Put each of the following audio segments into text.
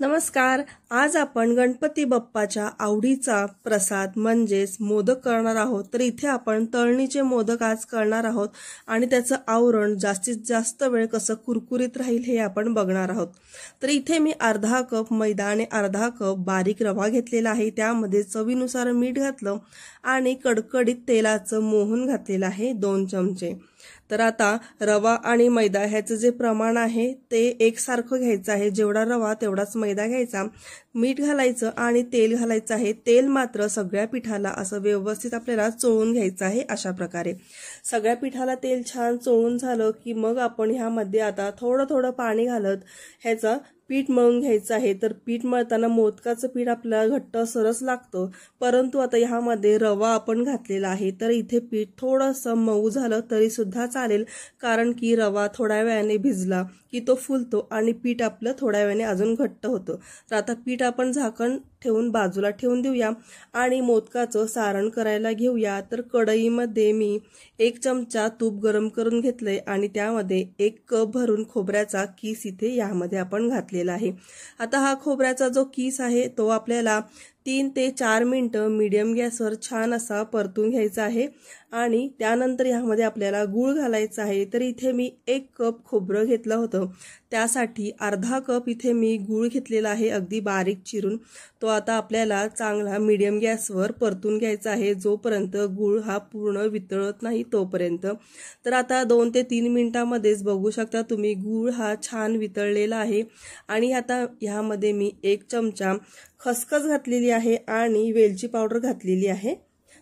नमस्कार। आज आपण गणपती बाप्पाच्या आवडीचा प्रसाद म्हणजेच मोदक करणार आहोत। तर इथे आपण तळणीचे मोदक आज करणार आहोत आणि त्याचं आवरण जास्तीत जास्त वेळ कसं कुरकुरीत राहील हे आपण बघणार आहोत। तर इथे मी अर्धा कप मैदा आणि अर्धा कप बारीक रवा घेतलेला आहे। त्यामध्ये चवीनुसार मीठ घातलं आणि कडकडीत तेलाचं मोहन घातलेलं आहे 2 चमचे। तर आता रवा आणि मैदा ह्याचं जे प्रमाण आहे ते एकसारखं घ्यायचं आहे। जेवढा रवा तेवढाच मैदा घ्यायचा, मीठ घालायचं आणि तेल घालायचं आहे। तेल मात्र सगळ्या पिठाला असं व्यवस्थित आपल्याला चोळून घ्यायचं आहे। अशा प्रकारे सगळ्या पिठाला तेल छान चोळून झालं की मग आपण ह्यामध्ये आता थोडं थोडं पाणी घालत ह्याचा पीठ मळून घ्यायचं आहे। तर पीठ मळताना मोदकाचं पीठ आपल्याला घट्ट सरस लागतं, परंतु आता ह्यामध्ये रवा आपण घातलेला आहे तर इथे पीठ थोडंसं मऊ झालं तरी सुद्धा चालेल, कारण की रवा थोड्या वेळाने भिजला की तो फुलतो आणि पीठ आपलं थोड्या वेळाने अजून घट्ट होतं। तर आता पीठ आपण झाकण ठेवून बाजूला ठेवून देऊया आणि मोदकाचं सारण करायला घेऊया। तर कढईमध्ये मी 1 चमचा तूप गरम करून घेतलंय आणि त्यामध्ये 1 कप भरून खोबऱ्याचा किस इथे यामध्ये आपण घातलेला आहे। आता हा खोबऱ्याचा जो किस आहे तो आपल्याला 3 ते 4 मिनिटं मीडियम गॅसवर छान असा परतून घ्यायचा आहे आणि त्यानंतर यामध्ये आपल्याला गूळ घालायचा आहे। तर इथे मी 1 कप खोबरं घेतलं होतं, त्यासाठी अर्धा कप इथे मी गूळ घेतलेला आहे अगदी बारीक चिरून। तो आता आपल्याला चांगला मीडियम गॅसवर परतून घ्यायचा आहे जोपर्यंत गूळ हा पूर्ण वितळत नाही तोपर्यंत। तर आता 2 ते 3 मिनिटांमध्येच बघू शकता तुम्ही गूळ हा छान वितळलेला आहे आणि आता ह्यामध्ये मी 1 चमचा खसखस घातलेली आहे आणि वेलची पावडर घातलेली आहे।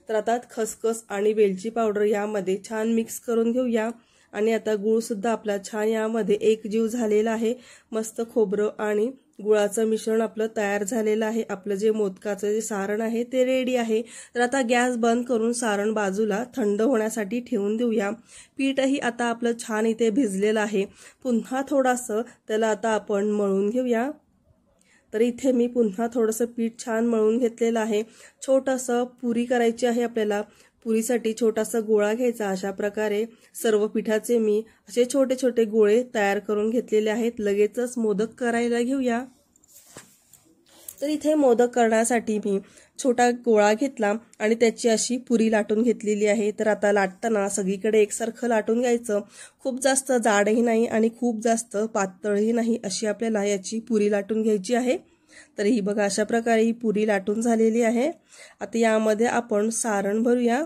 तर आता खसखस आणि वेलची पावडर यामध्ये छान मिक्स करून घेऊया आणि आता गूळ सुद्धा आपला छान यामध्ये एकजीव झालेला आहे। मस्त खोबरं आणि गुळाचं मिश्रण आपलं तयार झालेलं आहे। आपलं जे मोदकाचं जे सारण आहे ते रेडी आहे। तर आता गॅस बंद करून सारण बाजूला थंड होण्यासाठी ठेवून देऊया। पीठही आता आपलं छान इथे भिजलेलं आहे। पुन्हा थोडंसं त्याला आता आपण मळून घेऊया। तर इथे मी पुन्हा थोडंसं पीठ छान मळून घेतलेलं आहे। छोटंसं पुरी करायची आहे आपल्याला। पुरीसाठी छोटासा गोळा घ्यायचा। अशा प्रकारे सर्व पिठाचे मी असे छोटे छोटे गोळे तयार करून घेतलेले आहेत। लगेचच मोदक करायला घेऊया। तर इथे मोदक करण्यासाठी मी छोटा गोळा घेतला आणि त्याची अशी पुरी लाटून घेतलेली आहे। तर आता लाटताना सगळीकडे एकसारखं लाटून घ्यायचं। खूप जास्त जाडही नाही आणि खूप जास्त पातळही नाही, अशी आपल्याला याची पुरी लाटून घ्यायची आहे। तर ही बघा अशा प्रकारे ही पुरी लाटून झालेली आहे। आता यामध्ये आपण सारण भरूया।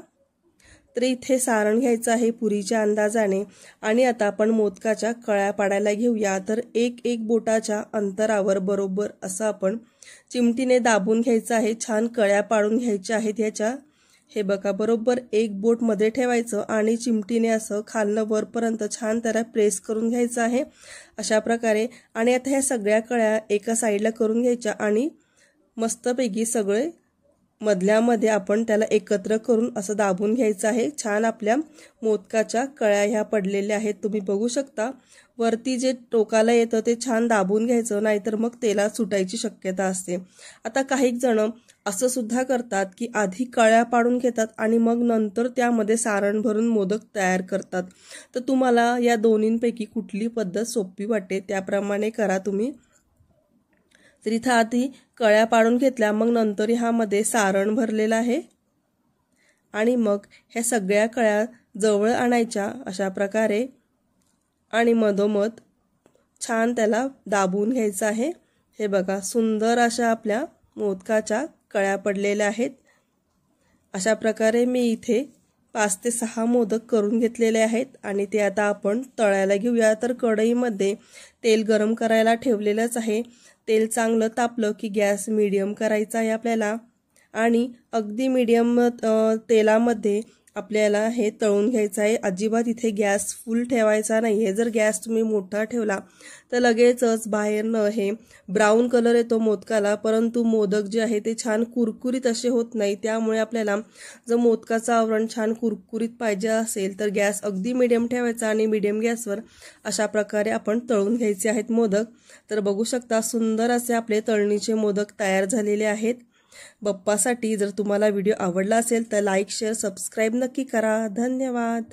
तर इथे सारण घ्यायचं आहे पुरीच्या अंदाजाने आणि आता आपण मोदकाच्या कळ्या पाडायला घेऊया। तर एक बोटाच्या अंतरावर बरोबर असं आपण चिमटीने दाबून घ्यायचं आहे। छान कळ्या पाडून घ्यायच्या आहेत ह्याच्या। हे बघा बरोबर 1 बोट मध्ये ठेवायचं आणि चिमटीने असं खालनं वरपर्यंत छान त्याला प्रेस करून घ्यायचं आहे अशा प्रकारे। आणि आता ह्या सगळ्या कळ्या एका साईडला करून घ्यायच्या आणि मस्तपैकी सगळे मधल्यामध्ये आपण त्याला एकत्र करून असं दाबून घ्यायचं आहे। छान आपल्या मोदकाच्या कळ्या ह्या पडलेल्या आहेत, तुम्ही बघू शकता। वरती जे टोकाला येतं ते छान दाबून घ्यायचं, नाहीतर मग तेला सुटायची शक्यता असते। आता काही जण असं सुद्धा करतात की आधी कळ्या पाडून घेतात आणि मग नंतर त्यामध्ये सारण भरून मोदक तयार करतात। तर तुम्हाला या दोन्हींपैकी कुठली पद्धत सोपी वाटते त्याप्रमाणे करा तुम्ही। तर इथं आधी कळ्या पाडून घेतल्या, मग नंतर ह्यामध्ये सारण भरलेलं आहे आणि मग ह्या सगळ्या कळ्या जवळ आणायच्या अशा प्रकारे आणि मधोमध छान त्याला दाबून घ्यायचं आहे। हे बघा सुंदर अशा आपल्या मोदकाच्या कळ्या पडलेल्या आहेत। अशा प्रकारे मी इथे 5 ते 6 मोदक करून घेतलेले आहेत आणि ते आता आपण तळायला घेऊया। तर कढईमध्ये तेल गरम करायला ठेवलेलंच आहे। तेल चांगलं तापलं की गॅस मीडियम करायचा आहे आपल्याला आणि अगदी मीडियम तेलामध्ये आपल्याला हे तळून घ्यायचं आहे। अजिबात इथे गॅस फुल ठेवायचा नाही आहे। जर गॅस तुम्ही मोठा ठेवला तर लगेचच बाहेरनं हे ब्राऊन कलर येतो मोदकाला, परंतु मोदक जे आहे ते छान कुरकुरीत असे होत नाही। त्यामुळे आपल्याला जर मोदकाचं आवरण छान कुरकुरीत पाहिजे असेल तर गॅस अगदी मीडियम ठेवायचा आणि मीडियम गॅसवर अशा प्रकारे आपण तळून घ्यायचे आहेत मोदक। तर बघू शकता सुंदर असे आपले तळणीचे मोदक तयार झालेले आहेत बाप्पासाठी। जर तुम्हाला व्हिडिओ आवडला असेल तर लाईक शेअर सबस्क्राईब नक्की करा। धन्यवाद।